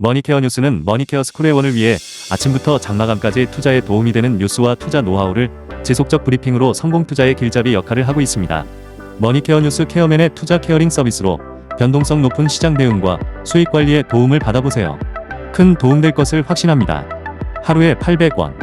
머니케어 뉴스는 머니케어 스쿨회원을 위해 아침부터 장마감까지 투자에 도움이 되는 뉴스와 투자 노하우를 지속적 브리핑으로 성공 투자의 길잡이 역할을 하고 있습니다. 머니케어 뉴스 케어맨의 투자 케어링 서비스로 변동성 높은 시장 대응과 수익 관리에 도움을 받아보세요. 큰 도움될 것을 확신합니다. 하루에 800원.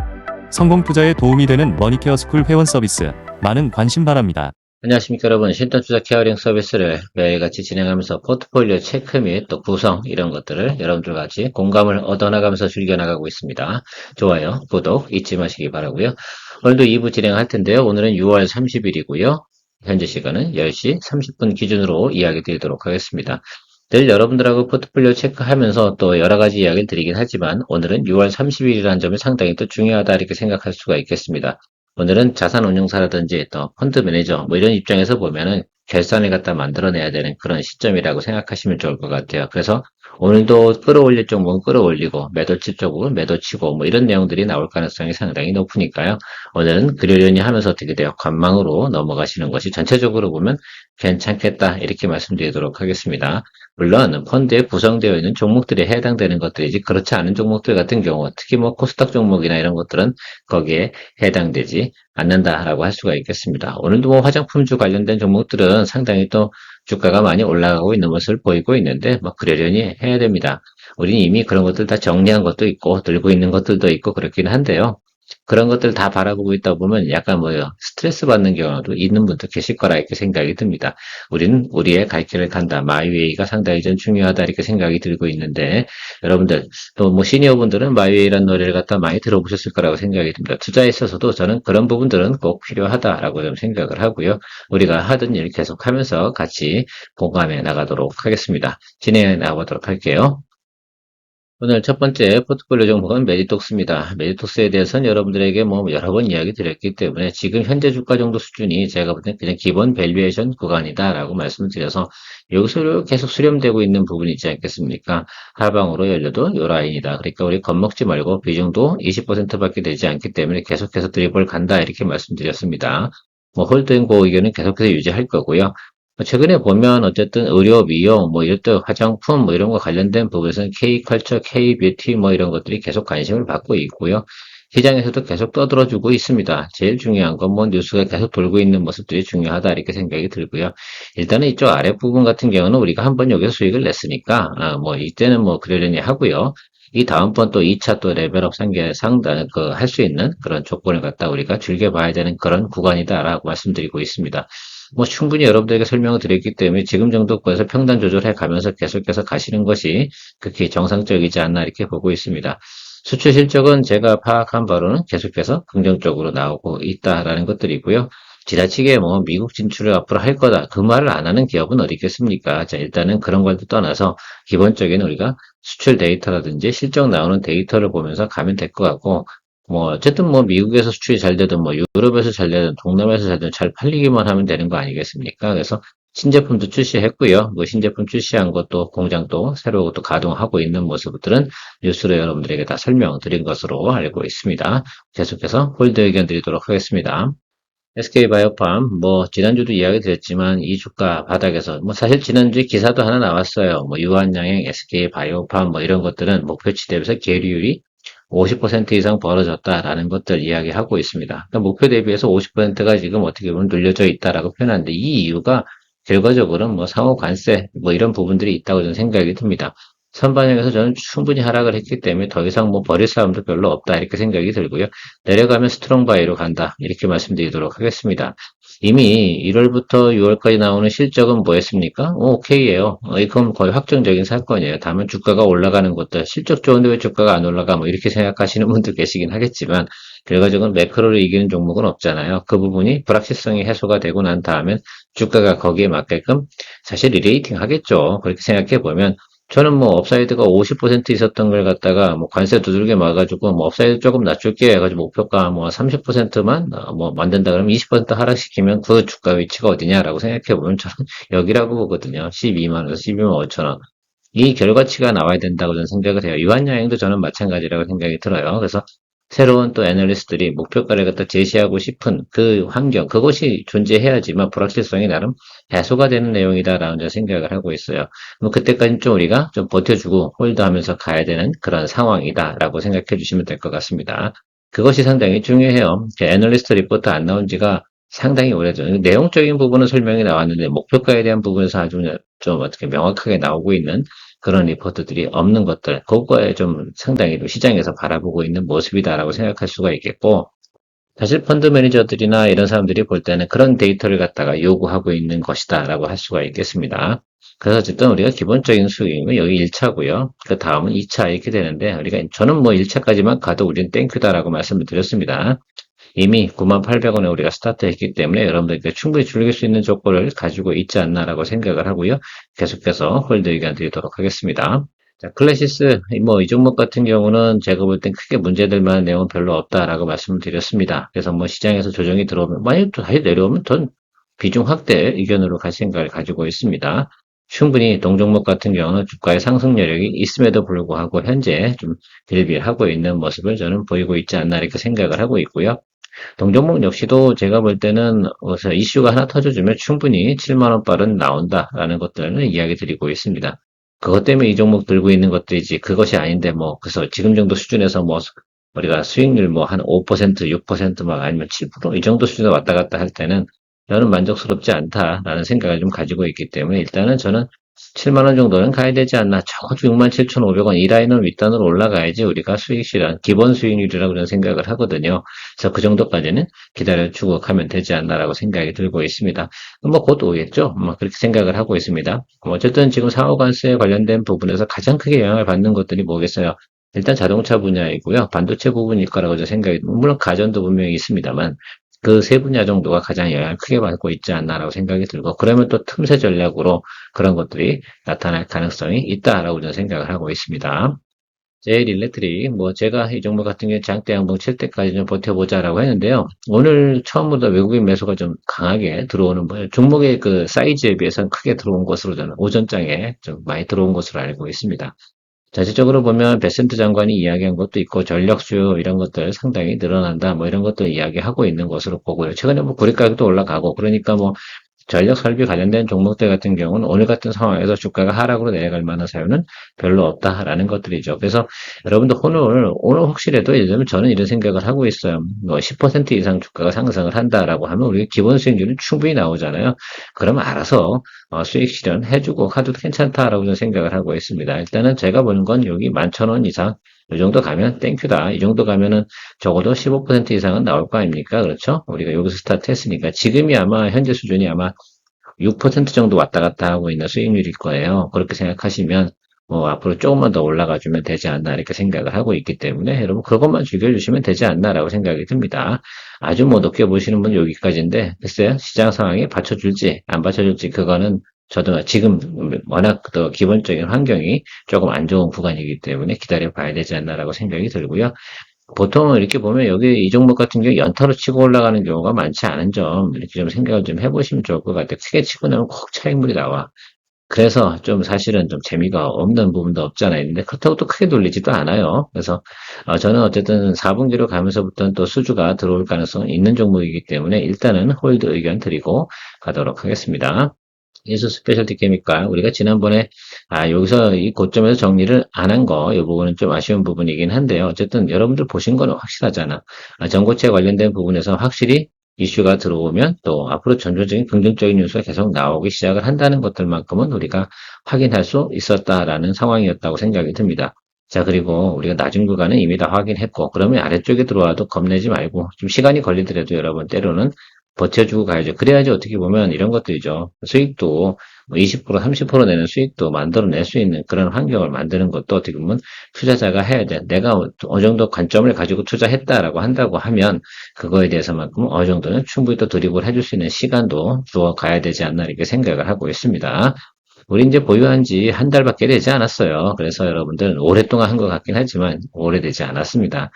성공 투자에 도움이 되는 머니케어 스쿨 회원 서비스. 많은 관심 바랍니다. 안녕하십니까 여러분. 실전투자 케어링 서비스를 매일같이 진행하면서 포트폴리오 체크 및 또 구성 이런 것들을 여러분들과 같이 공감을 얻어나가면서 즐겨나가고 있습니다. 좋아요, 구독 잊지 마시기 바라고요. 오늘도 2부 진행할 텐데요. 오늘은 6월 30일이고요. 현재 시간은 10시 30분 기준으로 이야기 드리도록 하겠습니다. 늘 여러분들하고 포트폴리오 체크하면서 또 여러 가지 이야기를 드리긴 하지만 오늘은 6월 30일이라는 점이 상당히 또 중요하다 이렇게 생각할 수가 있겠습니다. 오늘은 자산운용사라든지 또 펀드 매니저 뭐 이런 입장에서 보면은 결산을 갖다 만들어내야 되는 그런 시점이라고 생각하시면 좋을 것 같아요. 그래서 오늘도 끌어올릴 종목은 끌어올리고 매도칠 쪽은 매도치고 뭐 이런 내용들이 나올 가능성이 상당히 높으니까요. 오늘은 그러려니 하면서 어떻게 돼요? 관망으로 넘어가시는 것이 전체적으로 보면 괜찮겠다 이렇게 말씀드리도록 하겠습니다. 물론 펀드에 구성되어 있는 종목들에 해당되는 것들이지 그렇지 않은 종목들 같은 경우 특히 뭐 코스닥 종목이나 이런 것들은 거기에 해당되지 않는다라고 할 수가 있겠습니다. 오늘도 뭐 화장품주 관련된 종목들은 상당히 또 주가가 많이 올라가고 있는 것을 보이고 있는데 뭐 그러려니 해야 됩니다. 우리는 이미 그런 것들 다 정리한 것도 있고 들고 있는 것들도 있고 그렇긴 한데요. 그런 것들 다 바라보고 있다 보면 약간 뭐요 스트레스 받는 경우도 있는 분도 계실 거라 이렇게 생각이 듭니다. 우리는 우리의 갈 길을 간다. 마이웨이가 상당히 좀 중요하다 이렇게 생각이 들고 있는데 여러분들 또 뭐 시니어분들은 마이웨이라는 노래를 갖다 많이 들어보셨을 거라고 생각이 듭니다. 투자에 있어서도 저는 그런 부분들은 꼭 필요하다라고 좀 생각을 하고요. 우리가 하던 일 계속하면서 같이 공감해 나가도록 하겠습니다. 진행해 나가보도록 할게요. 오늘 첫 번째 포트폴리오 종목은 메디톡스입니다. 메디톡스에 대해서는 여러분들에게 뭐 여러 번 이야기 드렸기 때문에 지금 현재 주가 정도 수준이 제가 볼 때는 그냥 기본 밸류에이션 구간이다라고 말씀을 드려서 여기서 계속 수렴되고 있는 부분이 있지 않겠습니까? 하방으로 열려도 요 라인이다. 그러니까 우리 겁먹지 말고 비중도 20%밖에 되지 않기 때문에 계속해서 드리블 간다 이렇게 말씀드렸습니다. 뭐 홀드앤고 의견은 계속해서 유지할 거고요. 최근에 보면 어쨌든 의료, 미용, 뭐 이럴 때 화장품 뭐 이런 거 관련된 부분에서는 K컬처, K뷰티 뭐 이런 것들이 계속 관심을 받고 있고요. 시장에서도 계속 떠들어주고 있습니다. 제일 중요한 건 뭐 뉴스가 계속 돌고 있는 모습들이 중요하다 이렇게 생각이 들고요. 일단은 이쪽 아랫부분 같은 경우는 우리가 한번 여기서 수익을 냈으니까 뭐 이때는 뭐 그러려니 하고요. 이 다음번 또 2차 또 레벨업 상단 그 할 수 있는 그런 조건을 갖다 우리가 즐겨봐야 되는 그런 구간이다라고 말씀드리고 있습니다. 뭐 충분히 여러분들에게 설명을 드렸기 때문에 지금 정도권에서 평단 조절해 가면서 계속해서 가시는 것이 극히 정상적이지 않나 이렇게 보고 있습니다. 수출 실적은 제가 파악한 바로는 계속해서 긍정적으로 나오고 있다라는 것들이고요. 지나치게 뭐 미국 진출을 앞으로 할 거다. 그 말을 안 하는 기업은 어디 있겠습니까? 자, 일단은 그런 걸 떠나서 기본적인 우리가 수출 데이터라든지 실적 나오는 데이터를 보면서 가면 될 것 같고 뭐 어쨌든 뭐 미국에서 수출이 잘 되든 뭐 유럽에서 잘 되든 동남아에서 잘 되든 잘 팔리기만 하면 되는 거 아니겠습니까? 그래서 신제품도 출시했고요. 뭐 신제품 출시한 것도 공장도 새로 또 가동하고 있는 모습들은 뉴스로 여러분들에게 다 설명드린 것으로 알고 있습니다. 계속해서 홀드 의견 드리도록 하겠습니다. SK바이오팜, 뭐, 지난주도 이야기 드렸지만, 이 주가 바닥에서, 뭐, 사실 지난주에 기사도 하나 나왔어요. 뭐, 유한양행, SK바이오팜, 뭐, 이런 것들은 목표치 대비해서 계류율이 50% 이상 벌어졌다라는 것들 이야기하고 있습니다. 그러니까 목표 대비해서 50%가 지금 어떻게 보면 눌려져 있다라고 표현하는데, 이 이유가 결과적으로는 뭐, 상호 관세, 뭐, 이런 부분들이 있다고 저는 생각이 듭니다. 선반영에서 저는 충분히 하락을 했기 때문에 더 이상 뭐 버릴 사람도 별로 없다 이렇게 생각이 들고요. 내려가면 스트롱 바이로 간다 이렇게 말씀드리도록 하겠습니다. 이미 1월부터 6월까지 나오는 실적은 뭐였습니까? 오케이예요. 이건 거의 확정적인 사건이에요. 다만 주가가 올라가는 것들 실적 좋은데 왜 주가가 안 올라가 뭐 이렇게 생각하시는 분도 계시긴 하겠지만 결과적으로 매크로를 이기는 종목은 없잖아요. 그 부분이 불확실성이 해소가 되고 난 다음엔 주가가 거기에 맞게끔 사실 리레이팅 하겠죠. 그렇게 생각해 보면 저는 뭐 업사이드가 50% 있었던 걸 갖다가 뭐 관세 두들겨 막아가지고 뭐 업사이드 조금 낮출게 해가지고 목표가 뭐 30%만 뭐 만든다 그러면 20% 하락시키면 그 주가 위치가 어디냐라고 생각해 보면 저는 여기라고 보거든요. 12만 원에서 12만 5천 원. 이 결과치가 나와야 된다고 저는 생각을 해요. 유한양행도 저는 마찬가지라고 생각이 들어요. 그래서 새로운 또 애널리스트들이 목표가를 갖다 제시하고 싶은 그 환경, 그것이 존재해야지만 불확실성이 나름 해소가 되는 내용이다라는 생각을 하고 있어요. 뭐 그때까지는 좀 우리가 좀 버텨주고 홀드하면서 가야 되는 그런 상황이다라고 생각해 주시면 될 것 같습니다. 그것이 상당히 중요해요. 애널리스트 리포트 안 나온 지가 상당히 오래죠. 내용적인 부분은 설명이 나왔는데 목표가에 대한 부분에서 아주 좀 어떻게 명확하게 나오고 있는 그런 리포트들이 없는 것들, 그거에 좀 상당히 시장에서 바라보고 있는 모습이다라고 생각할 수가 있겠고, 사실 펀드 매니저들이나 이런 사람들이 볼 때는 그런 데이터를 갖다가 요구하고 있는 것이다라고 할 수가 있겠습니다. 그래서 어쨌든 우리가 기본적인 수익은 여기 1차고요. 그 다음은 2차 이렇게 되는데, 저는 뭐 1차까지만 가도 우리는 땡큐다라고 말씀을 드렸습니다. 이미 98,000원에 우리가 스타트했기 때문에 여러분들께 충분히 즐길 수 있는 조건을 가지고 있지 않나라고 생각을 하고요. 계속해서 홀드 의견 드리도록 하겠습니다. 자, 클래시스, 뭐, 이 종목 같은 경우는 제가 볼 땐 크게 문제될 만한 내용은 별로 없다라고 말씀을 드렸습니다. 그래서 뭐 시장에서 조정이 들어오면, 만약 또 다시 내려오면 전 비중 확대 의견으로 갈 생각을 가지고 있습니다. 충분히 동종목 같은 경우는 주가의 상승 여력이 있음에도 불구하고 현재 좀 딜빌하고 있는 모습을 저는 보이고 있지 않나 이렇게 생각을 하고 있고요. 동종목 역시도 제가 볼 때는 이슈가 하나 터져주면 충분히 7만원 발은 나온다라는 것들을 이야기 드리고 있습니다. 그것 때문에 이 종목 들고 있는 것들이지 그것이 아닌데 뭐 그래서 지금 정도 수준에서 뭐 우리가 수익률 뭐 한 5%, 6%막 아니면 7%이 정도 수준에 왔다 갔다 할 때는 저는 만족스럽지 않다라는 생각을 좀 가지고 있기 때문에 일단은 저는 7만 원 정도는 가야 되지 않나. 적어도 67,500원 이 라인은 윗단으로 올라가야지 우리가 수익실현, 기본 수익률이라고 저는 생각을 하거든요. 그래서 그 정도까지는 기다려주고 가면 되지 않나라고 생각이 들고 있습니다. 뭐 곧 오겠죠. 뭐 그렇게 생각을 하고 있습니다. 어쨌든 지금 상호관세에 관련된 부분에서 가장 크게 영향을 받는 것들이 뭐겠어요? 일단 자동차 분야이고요. 반도체 부분일 거라고 저는 생각이, 물론 가전도 분명히 있습니다만, 그 세 분야 정도가 가장 영향을 크게 받고 있지 않나라고 생각이 들고, 그러면 또 틈새 전략으로 그런 것들이 나타날 가능성이 있다라고 저는 생각을 하고 있습니다. 제일일렉트릭, 뭐 제가 이 종목 같은 경우에 장대 양봉 칠 때까지 좀 버텨보자라고 했는데요. 오늘 처음부터 외국인 매수가 좀 강하게 들어오는 거예요. 종목의 그 사이즈에 비해서는 크게 들어온 것으로 저는 오전장에 좀 많이 들어온 것으로 알고 있습니다. 전체적으로 보면 베센트 장관이 이야기한 것도 있고 전력 수요 이런 것들 상당히 늘어난다 뭐 이런 것들 이야기하고 있는 것으로 보고요. 최근에 뭐 구리 가격도 올라가고 그러니까 뭐 전력 설비 관련된 종목들 같은 경우는 오늘 같은 상황에서 주가가 하락으로 내려갈 만한 사유는 별로 없다라는 것들이죠. 그래서 여러분들 오늘 혹시라도 예를 들면 저는 이런 생각을 하고 있어요. 뭐 10% 이상 주가가 상승을 한다라고 하면 우리 기본 수익률은 충분히 나오잖아요. 그러면 알아서 수익 실현해주고 가도 괜찮다라고 저는 생각을 하고 있습니다. 일단은 제가 보는 건 여기 11,000원 이상 이 정도 가면 땡큐다. 이 정도 가면은 적어도 15% 이상은 나올 거 아닙니까? 그렇죠? 우리가 여기서 스타트 했으니까 지금이 아마 현재 수준이 아마 6% 정도 왔다 갔다 하고 있는 수익률일 거예요. 그렇게 생각하시면 뭐 앞으로 조금만 더 올라가 주면 되지 않나 이렇게 생각을 하고 있기 때문에 여러분 그것만 즐겨주시면 되지 않나라고 생각이 듭니다. 아주 뭐 높게 보시는 분 여기까지인데 글쎄요 시장 상황이 받쳐줄지 안 받쳐줄지 그거는 저도 지금 워낙 더 기본적인 환경이 조금 안 좋은 구간이기 때문에 기다려 봐야 되지 않나라고 생각이 들고요. 보통 이렇게 보면 여기 이 종목 같은 경우 연타로 치고 올라가는 경우가 많지 않은 점 이렇게 좀 생각을 좀 해보시면 좋을 것 같아요. 크게 치고 나면 꼭 차익물이 나와. 그래서 좀 사실은 좀 재미가 없는 부분도 없잖아 있는데 그렇다고 또 크게 돌리지도 않아요. 그래서 저는 어쨌든 4분기로 가면서부터는 또 수주가 들어올 가능성이 있는 종목이기 때문에 일단은 홀드 의견 드리고 가도록 하겠습니다. 예수 스페셜티 케미칼 우리가 지난번에 여기서 이 고점에서 정리를 안 한 거 이 부분은 좀 아쉬운 부분이긴 한데요. 어쨌든 여러분들 보신 거는 확실하잖아. 전고체 관련된 부분에서 확실히 이슈가 들어오면 또 앞으로 전조적인 긍정적인 뉴스가 계속 나오기 시작을 한다는 것들만큼은 우리가 확인할 수 있었다라는 상황이었다고 생각이 듭니다. 자, 그리고 우리가 낮은 구간은 이미 다 확인했고, 그러면 아래쪽에 들어와도 겁내지 말고, 좀 시간이 걸리더라도 여러분 때로는 버텨주고 가야죠. 그래야지 어떻게 보면 이런 것들이죠. 수익도 뭐 20%, 30% 내는 수익도 만들어낼 수 있는 그런 환경을 만드는 것도 어떻게 보면 투자자가 해야 돼. 내가 어느 정도 관점을 가지고 투자했다라고 한다고 하면 그거에 대해서만큼 어느 정도는 충분히 또 드립을 해줄 수 있는 시간도 주어 가야 되지 않나 이렇게 생각을 하고 있습니다. 우리 이제 보유한 지 한 달밖에 되지 않았어요. 그래서 여러분들 오랫동안 한 것 같긴 하지만 오래되지 않았습니다.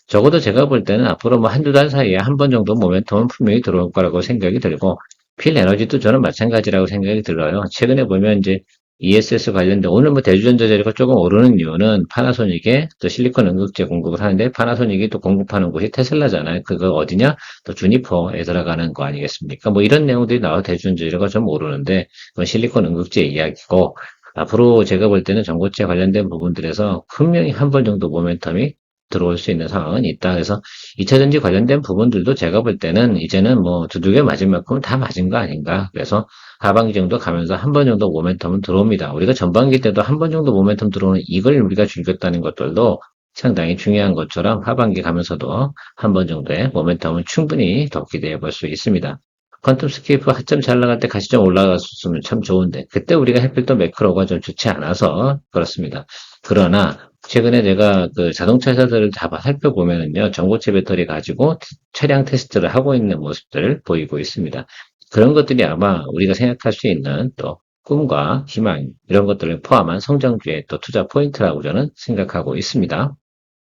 적어도 제가 볼 때는 앞으로 뭐 한두 달 사이에 한 번 정도 모멘텀은 분명히 들어올 거라고 생각이 들고, 필 에너지도 저는 마찬가지라고 생각이 들어요. 최근에 보면 이제 ESS 관련된 오늘 뭐 대주전자 재료가 조금 오르는 이유는 파나소닉에 또 실리콘 응급제 공급을 하는데 파나소닉이 또 공급하는 곳이 테슬라잖아요. 그거 어디냐? 또 주니퍼에 들어가는 거 아니겠습니까? 뭐 이런 내용들이 나와 대주전자 재료가 좀 오르는데 그건 실리콘 응급제 이야기고 앞으로 제가 볼 때는 전고체 관련된 부분들에서 분명히 한 번 정도 모멘텀이 들어올 수 있는 상황은 있다. 그래서 2차전지 관련된 부분들도 제가 볼 때는 이제는 뭐 두들겨 맞은 만큼 다 맞은 거 아닌가. 그래서 하반기 정도 가면서 한 번 정도 모멘텀은 들어옵니다. 우리가 전반기 때도 한 번 정도 모멘텀 들어오는 이걸 우리가 즐겼다는 것들도 상당히 중요한 것처럼 하반기 가면서도 한 번 정도의 모멘텀은 충분히 더 기대해 볼 수 있습니다. 퀀텀 스케이프 하점 잘 나갈 때 같이 좀 올라갔으면 참 좋은데 그때 우리가 하필 또 매크로가 좀 좋지 않아서 그렇습니다. 그러나 최근에 내가 그 자동차 회사들을 다 살펴보면은요, 전고체 배터리 가지고 차량 테스트를 하고 있는 모습들을 보이고 있습니다. 그런 것들이 아마 우리가 생각할 수 있는 또 꿈과 희망 이런 것들을 포함한 성장주의 또 투자 포인트라고 저는 생각하고 있습니다.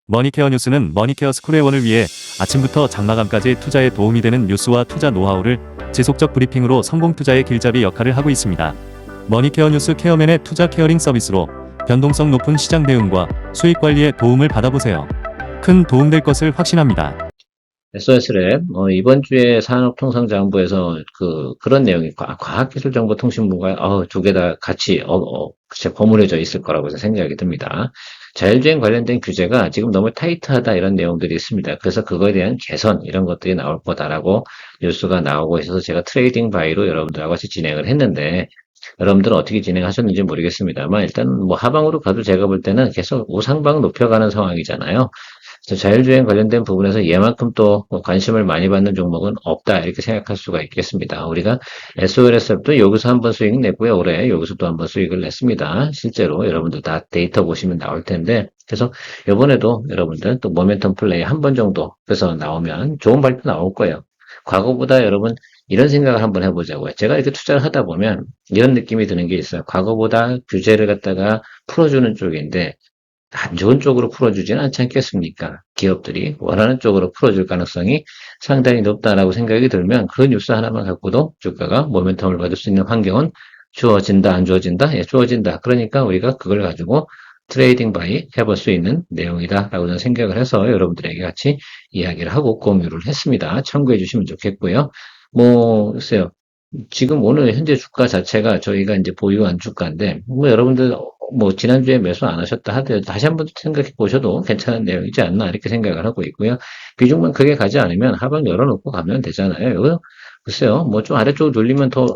머니케어 뉴스는 머니케어 스쿨회원을 위해 아침부터 장마감까지 투자에 도움이 되는 뉴스와 투자 노하우를 지속적 브리핑으로 성공 투자의 길잡이 역할을 하고 있습니다. 머니케어 뉴스 케어맨의 투자 케어링 서비스로 변동성 높은 시장 대응과 수익 관리에 도움을 받아보세요. 큰 도움될 것을 확신합니다. SOS랩, 이번 주에 산업통상자원부에서 그런 내용이 과학기술정보통신부가, 두 개 다 같이, 진짜 버무려져 있을 거라고 생각이 듭니다. 자율주행 관련된 규제가 지금 너무 타이트하다 이런 내용들이 있습니다. 그래서 그거에 대한 개선, 이런 것들이 나올 거다라고 뉴스가 나오고 있어서 제가 트레이딩 바이로 여러분들하고 같이 진행을 했는데, 여러분들은 어떻게 진행하셨는지 모르겠습니다만, 일단 뭐 하방으로 가도 제가 볼 때는 계속 우상방 높여가는 상황이잖아요. 자율주행 관련된 부분에서 얘만큼 또 관심을 많이 받는 종목은 없다 이렇게 생각할 수가 있겠습니다. 우리가 SOLS도 여기서 한번 수익 냈고요. 올해 여기서도 한번 수익을 냈습니다. 실제로 여러분들 다 데이터 보시면 나올 텐데 그래서 이번에도 여러분들 또 모멘텀 플레이 한 번 정도 그래서 나오면 좋은 발표 나올 거예요. 과거보다 여러분 이런 생각을 한번 해보자고요. 제가 이렇게 투자를 하다 보면 이런 느낌이 드는 게 있어요. 과거보다 규제를 갖다가 풀어주는 쪽인데 안 좋은 쪽으로 풀어주지는 않지 않겠습니까? 기업들이 원하는 쪽으로 풀어줄 가능성이 상당히 높다라고 생각이 들면 그 뉴스 하나만 갖고도 주가가 모멘텀을 받을 수 있는 환경은 주어진다, 안 주어진다? 예, 주어진다. 그러니까 우리가 그걸 가지고 트레이딩 바이 해볼 수 있는 내용이다라고 저는 생각을 해서 여러분들에게 같이 이야기를 하고 공유를 했습니다. 참고해 주시면 좋겠고요. 뭐, 글쎄요. 지금 오늘 현재 주가 자체가 저희가 이제 보유한 주가인데, 뭐 여러분들 뭐 지난주에 매수 안 하셨다 하더라도 다시 한번 생각해 보셔도 괜찮은 내용이지 않나 이렇게 생각을 하고 있고요. 비중만 크게 가지 않으면 하방 열어놓고 가면 되잖아요. 글쎄요, 뭐 좀 아래쪽으로 돌리면 더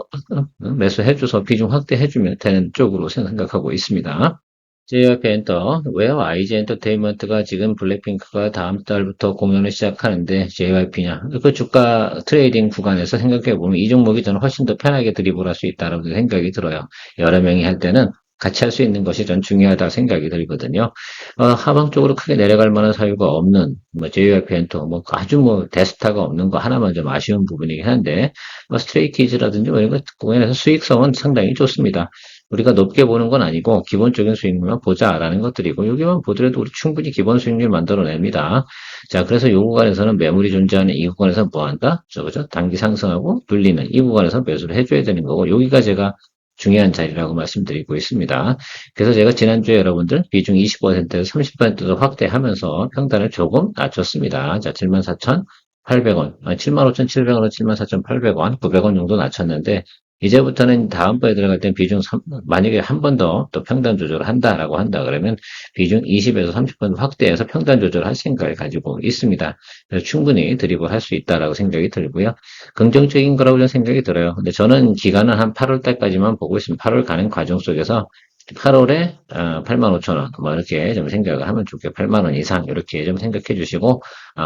매수해줘서 비중 확대해주면 되는 쪽으로 생각하고 있습니다. JYP 엔터, 웨어 IG 엔터테인먼트가 지금 블랙핑크가 다음 달부터 공연을 시작하는데 JYP냐? 그 주가 트레이딩 구간에서 생각해보면 이 종목이 저는 훨씬 더 편하게 드리블할 수 있다는 생각이 들어요. 여러 명이 할 때는 같이 할 수 있는 것이 전 중요하다 생각이 들거든요. 하방 쪽으로 크게 내려갈 만한 사유가 없는, 뭐, JYP 엔터, 뭐, 아주 뭐, 대스타가 없는 거 하나만 좀 아쉬운 부분이긴 한데, 뭐, 스트레이키즈라든지 뭐 이런 것 공연에서 수익성은 상당히 좋습니다. 우리가 높게 보는 건 아니고 기본적인 수익률만 보자라는 것들이고 여기만 보더라도 우리 충분히 기본 수익률 만들어냅니다. 자, 그래서 이 구간에서는 매물이 존재하는 이 구간에서 뭐 한다? 그죠? 단기 상승하고 눌리는 이 구간에서 매수를 해줘야 되는 거고 여기가 제가 중요한 자리라고 말씀드리고 있습니다. 그래서 제가 지난주에 여러분들 비중 20%에서 30%로 확대하면서 평단을 조금 낮췄습니다. 자, 74,800원, 75,700원으로 74,800원, 900원 정도 낮췄는데 이제부터는 다음번에 들어갈 땐 비중 만약에 한 번 더 또 평단 조절을 한다라고 한다 그러면 비중 20에서 30% 확대해서 평단 조절을 할 생각을 가지고 있습니다. 그래서 충분히 드리블 할 수 있다라고 생각이 들고요. 긍정적인 거라고 저는 생각이 들어요. 근데 저는 기간은 한 8월 달까지만 보고 있습니다. 8월 가는 과정 속에서 8월에 85,000원 뭐 이렇게 좀 생각을 하면 좋겠고 8만 원 이상 이렇게 좀 생각해 주시고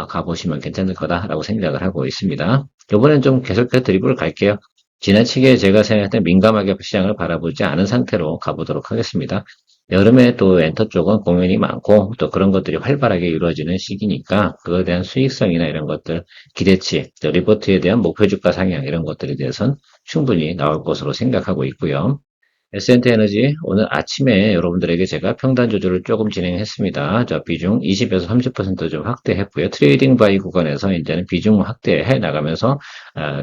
가보시면 괜찮을 거다라고 생각을 하고 있습니다. 이번엔 좀 계속해서 드리블을 갈게요. 지나치게 제가 생각할 때 민감하게 시장을 바라보지 않은 상태로 가보도록 하겠습니다. 여름에 또 엔터 쪽은 공연이 많고 또 그런 것들이 활발하게 이루어지는 시기니까 그거에 대한 수익성이나 이런 것들 기대치, 또 리포트에 대한 목표 주가 상향 이런 것들에 대해서는 충분히 나올 것으로 생각하고 있고요. S&T 에너지 오늘 아침에 여러분들에게 제가 평단 조절을 조금 진행했습니다. 자, 비중 20에서 30%좀 확대했고요. 트레이딩 바이 구간에서 이제는 비중 확대해 나가면서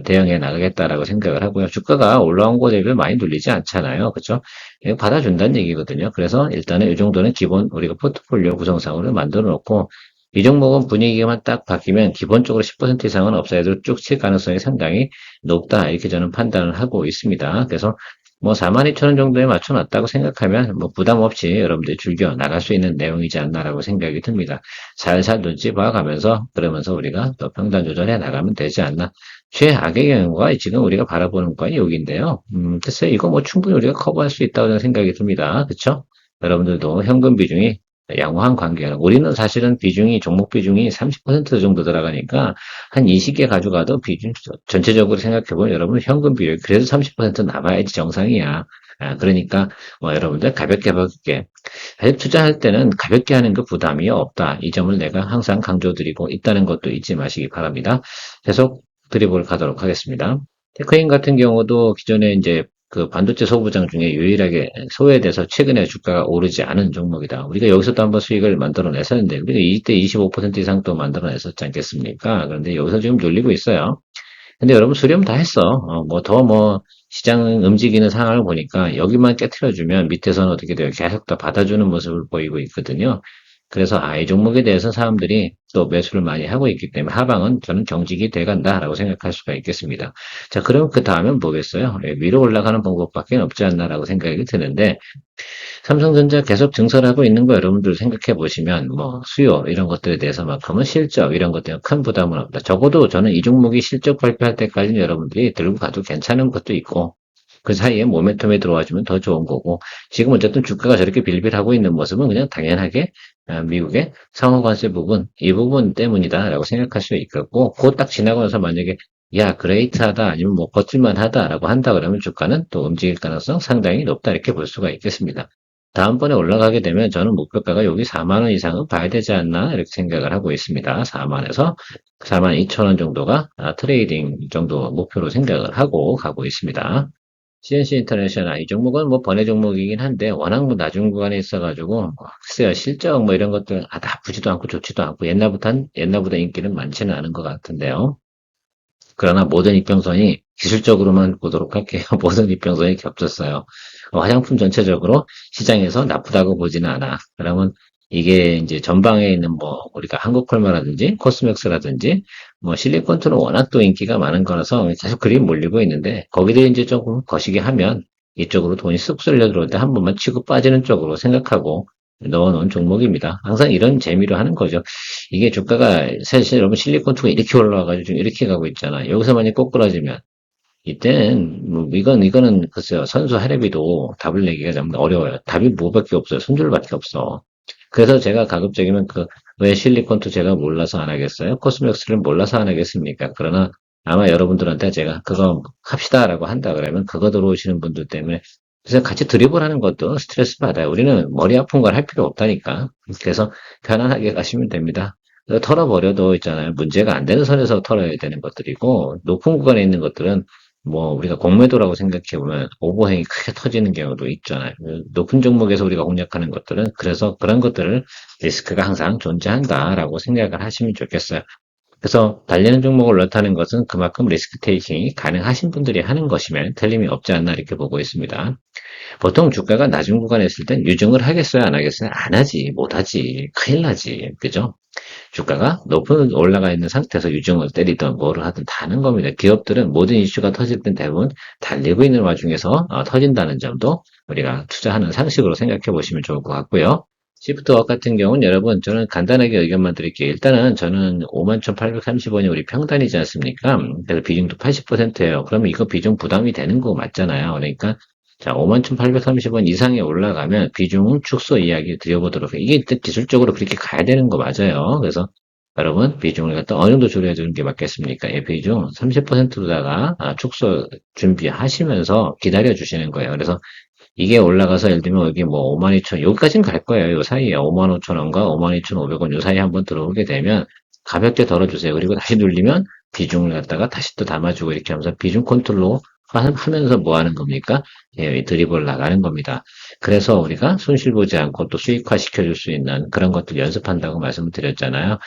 대응해 나가겠다라고 생각을 하고요. 주가가 올라온 거 대비 많이 눌리지 않잖아요. 그렇죠? 이거 받아준다는 얘기거든요. 그래서 일단은 이 정도는 기본 우리가 포트폴리오 구성상으로 만들어 놓고 이 종목은 분위기만 딱 바뀌면 기본적으로 10% 이상은 업사이드로 쭉 칠 가능성이 상당히 높다. 이렇게 저는 판단을 하고 있습니다. 그래서 뭐 42,000원 정도에 맞춰놨다고 생각하면 뭐 부담 없이 여러분들이 즐겨 나갈 수 있는 내용이지 않나라고 생각이 듭니다. 살살 눈치 봐가면서 그러면서 우리가 또 평단 조절해 나가면 되지 않나. 최악의 경우가 지금 우리가 바라보는 건 여기인데요. 글쎄 이거 뭐 충분히 우리가 커버할 수 있다고 저는 생각이 듭니다. 그렇죠? 여러분들도 현금 비중이 양호한 관계는 우리는 사실은 비중이 종목 비중이 30% 정도 들어가니까 한 20개 가져가도 비중 전체적으로 생각해보면 여러분 현금 비율 그래도 30% 남아야지 정상이야. 그러니까 뭐 여러분들 가볍게 사실 투자할 때는 가볍게 하는 거 부담이 없다. 이 점을 내가 항상 강조드리고 있다는 것도 잊지 마시기 바랍니다. 계속 드리블 가도록 하겠습니다. 테크인 같은 경우도 기존에 이제 그 반도체 소부장 중에 유일하게 소외돼서 최근에 주가가 오르지 않은 종목이다. 우리가 여기서도 한번 수익을 만들어냈었는데, 우리가 이때 25% 이상 또 만들어냈었지 않겠습니까? 그런데 여기서 지금 눌리고 있어요. 근데 여러분 수렴 다 했어. 뭐 시장 움직이는 상황을 보니까 여기만 깨트려주면 밑에서는 어떻게 돼요? 계속 다 받아주는 모습을 보이고 있거든요. 그래서 이 종목에 대해서 사람들이 또 매수를 많이 하고 있기 때문에 하방은 저는 경직이 돼간다라고 생각할 수가 있겠습니다. 자, 그럼 그 다음엔 뭐겠어요? 위로 올라가는 방법밖에 없지 않나라고 생각이 드는데 삼성전자 계속 증설하고 있는 거 여러분들 생각해 보시면 뭐 수요 이런 것들에 대해서만큼은 실적 이런 것들은 큰 부담은 없다. 적어도 저는 이 종목이 실적 발표할 때까지는 여러분들이 들고 가도 괜찮은 것도 있고 그 사이에 모멘텀에 들어와주면 더 좋은 거고 지금 어쨌든 주가가 저렇게 빌빌하고 있는 모습은 그냥 당연하게 미국의 상호 관세 부분 이 부분 때문이다라고 생각할 수 있겠고 그거 딱 지나고 나서 만약에 야 그레이트하다 아니면 뭐 버틸만하다라고 한다 그러면 주가는 또 움직일 가능성 상당히 높다 이렇게 볼 수가 있겠습니다. 다음번에 올라가게 되면 저는 목표가가 여기 4만 원 이상은 봐야 되지 않나 이렇게 생각을 하고 있습니다. 4만에서 4만 2천 원 정도가 트레이딩 정도 목표로 생각을 하고 가고 있습니다. CNC 인터내셔널 이 종목은 뭐 번외 종목이긴 한데 워낙 뭐 낮은 구간에 있어가지고 글쎄요 실적 뭐 이런 것들 나쁘지도 않고 좋지도 않고 옛날보다 인기는 많지는 않은 것 같은데요. 그러나 모든 이평선이 기술적으로만 보도록 할게요. 모든 이평선이 겹쳤어요. 화장품 전체적으로 시장에서 나쁘다고 보지는 않아. 그러면 이게 이제 전방에 있는 뭐 우리가 한국콜마라든지 코스맥스라든지 뭐 실리콘투는 워낙 또 인기가 많은 거라서 계속 그림 몰리고 있는데 거기에 이제 조금 거시기 하면 이쪽으로 돈이 쑥 쓸려 들어올 때 한 번만 치고 빠지는 쪽으로 생각하고 넣어놓은 종목입니다. 항상 이런 재미로 하는 거죠. 이게 주가가 사실 여러분 실리콘투가 이렇게 올라와가지고 지금 이렇게 가고 있잖아. 여기서 만약 꼬꾸라지면 이때는 뭐 이거는 글쎄요 선수 할애비도 답을 내기가 좀 어려워요. 답이 뭐밖에 없어요. 손절밖에 없어. 그래서 제가 가급적이면 왜 실리콘투 제가 몰라서 안 하겠어요? 코스맥스를 몰라서 안 하겠습니까? 그러나 아마 여러분들한테 제가 그거 합시다라고 한다 그러면 그거 들어오시는 분들 때문에 그래서 같이 드리블하는 것도 스트레스 받아요. 우리는 머리 아픈 걸 할 필요 없다니까. 그래서 편안하게 가시면 됩니다. 털어버려도 있잖아요. 문제가 안 되는 선에서 털어야 되는 것들이고 높은 구간에 있는 것들은 뭐 우리가 공매도라고 생각해 보면 오버행이 크게 터지는 경우도 있잖아요. 높은 종목에서 우리가 공략하는 것들은 그래서 그런 것들을 리스크가 항상 존재한다라고 생각을 하시면 좋겠어요. 그래서 달리는 종목을 넣다는 것은 그만큼 리스크 테이킹이 가능하신 분들이 하는 것이면 틀림이 없지 않나 이렇게 보고 있습니다. 보통 주가가 낮은 구간에 있을 땐 유증을 하겠어요, 안 하겠어요? 안 하지, 못 하지, 큰일 나지, 그죠? 주가가 높은 올라가 있는 상태에서 유증을 때리든 뭐를 하든 다 하는 겁니다. 기업들은 모든 이슈가 터질 땐 대부분 달리고 있는 와중에서 터진다는 점도 우리가 투자하는 상식으로 생각해 보시면 좋을 것 같고요. 시프트웍 같은 경우는 여러분 저는 간단하게 의견만 드릴게요. 일단은 저는 51,830원이 우리 평단이지 않습니까? 그래서 비중도 80%예요. 그러면 이거 비중 부담이 되는 거 맞잖아요. 그러니까 자, 51,830원 이상에 올라가면 비중 축소 이야기 드려보도록 해요. 이게 기술적으로 그렇게 가야 되는 거 맞아요. 그래서 여러분 비중을 갖다 어느 정도 줄여주는 게 맞겠습니까? 이 비중 30%로다가 축소 준비하시면서 기다려 주시는 거예요. 그래서 이게 올라가서 예를 들면 여기 뭐 52,000, 여기까지는 갈 거예요. 요 사이에 55,000원과 52,500원 요 사이에 한번 들어오게 되면 가볍게 덜어주세요. 그리고 다시 눌리면 비중을 갖다가 다시 또 담아주고 이렇게 하면서 비중 컨트롤로 하면서 뭐 하는 겁니까? 예, 드리블 나가는 겁니다. 그래서 우리가 손실 보지 않고 또 수익화 시켜줄 수 있는 그런 것들 연습한다고 말씀을 드렸잖아요.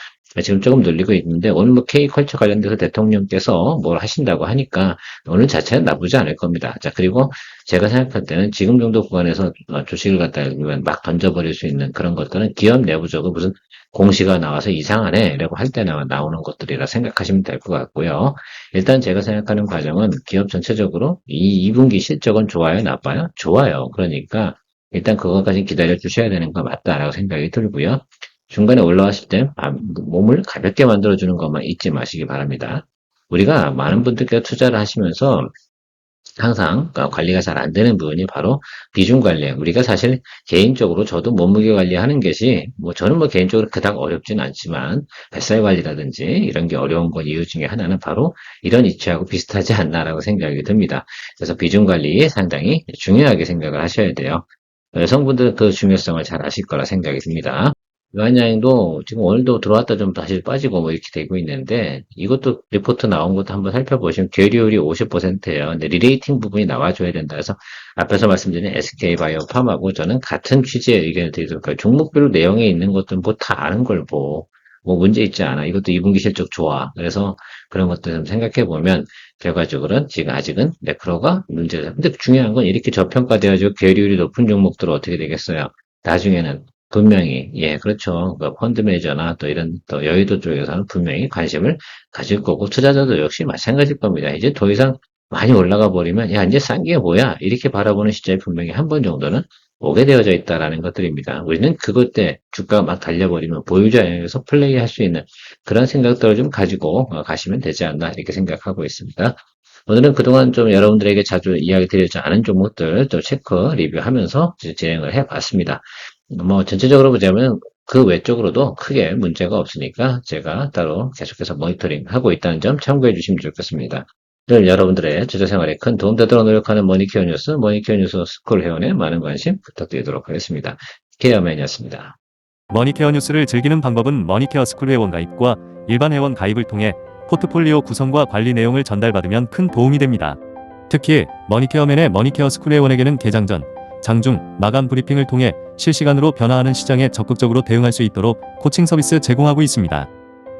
지금 조금 늘리고 있는데 오늘 뭐 K컬처 관련돼서 대통령께서 뭘 하신다고 하니까 오늘 자체는 나쁘지 않을 겁니다. 자, 그리고 제가 생각할 때는 지금 정도 구간에서 주식을 갖다 막 던져버릴 수 있는 그런 것들은 기업 내부적으로 무슨 공시가 나와서 이상하네 라고 할 때 나오는 것들이라 생각하시면 될 것 같고요. 일단 제가 생각하는 과정은 기업 전체적으로 이 2분기 실적은 좋아요, 나빠요? 좋아요. 그러니까 일단 그것까지 기다려 주셔야 되는 거 맞다라고 생각이 들고요. 중간에 올라왔을 때 몸을 가볍게 만들어주는 것만 잊지 마시기 바랍니다. 우리가 많은 분들께서 투자를 하시면서 항상 관리가 잘 안 되는 부분이 바로 비중 관리예요. 우리가 사실 개인적으로 저도 몸무게 관리하는 것이 저는 개인적으로 그닥 어렵진 않지만 뱃살 관리라든지 이런 게 어려운 것 이유 중에 하나는 바로 이런 이치하고 비슷하지 않나라고 생각이 듭니다. 그래서 비중 관리 상당히 중요하게 생각을 하셔야 돼요. 여성분들은 그 중요성을 잘 아실 거라 생각이 듭니다. 유한양도 지금 오늘도 들어왔다 좀 다시 빠지고 이렇게 되고 있는데 이것도 리포트 나온 것도 한번 살펴보시면 괴리율이 50%예요. 근데 리레이팅 부분이 나와줘야 된다 해서 앞에서 말씀드린 SK바이오팜하고 저는 같은 취지의 의견을 드리도록 할게요. 종목별로 내용에 있는 것들은 다 아는 걸 문제 있지 않아. 이것도 2분기 실적 좋아. 그래서 그런 것들 좀 생각해 보면 결과적으로는 지금 아직은 매크로가 문제다. 근데 중요한 건 이렇게 저평가되어지고 괴리율이 높은 종목들은 어떻게 되겠어요? 나중에는 분명히, 예, 그렇죠. 그 펀드 매니저나 또 이런 또 여의도 쪽에서는 분명히 관심을 가질 거고, 투자자도 역시 마찬가지일 겁니다. 이제 더 이상 많이 올라가 버리면, 야, 이제 싼 게 뭐야? 이렇게 바라보는 시점이 분명히 한 번 정도는 오게 되어져 있다라는 것들입니다. 우리는 그것 때 주가가 막 달려버리면 보유자 영역에서 플레이할 수 있는 그런 생각들을 좀 가지고 가시면 되지 않나 이렇게 생각하고 있습니다. 오늘은 그동안 좀 여러분들에게 자주 이야기 드리지 않은 종목들 또 체크 리뷰하면서 진행을 해봤습니다. 전체적으로 보자면 그 외적으로도 크게 문제가 없으니까 제가 따로 계속해서 모니터링 하고 있다는 점 참고해 주시면 좋겠습니다. 늘 여러분들의 투자 생활에 큰 도움 되도록 노력하는 머니케어 뉴스 스쿨 회원의 많은 관심 부탁드리도록 하겠습니다. 케어맨이었습니다. 머니케어 뉴스를 즐기는 방법은 머니케어 스쿨 회원 가입과 일반 회원 가입을 통해 포트폴리오 구성과 관리 내용을 전달받으면 큰 도움이 됩니다. 특히 머니케어맨의 머니케어 스쿨 회원에게는 개장 전, 장중, 마감 브리핑을 통해 실시간으로 변화하는 시장에 적극적으로 대응할 수 있도록 코칭 서비스 제공하고 있습니다.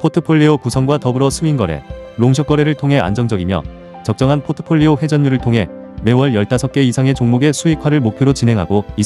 포트폴리오 구성과 더불어 스윙 거래, 롱숏 거래를 통해 안정적이며 적정한 포트폴리오 회전율을 통해 매월 15개 이상의 종목의 수익화를 목표로 진행하고 있습니다.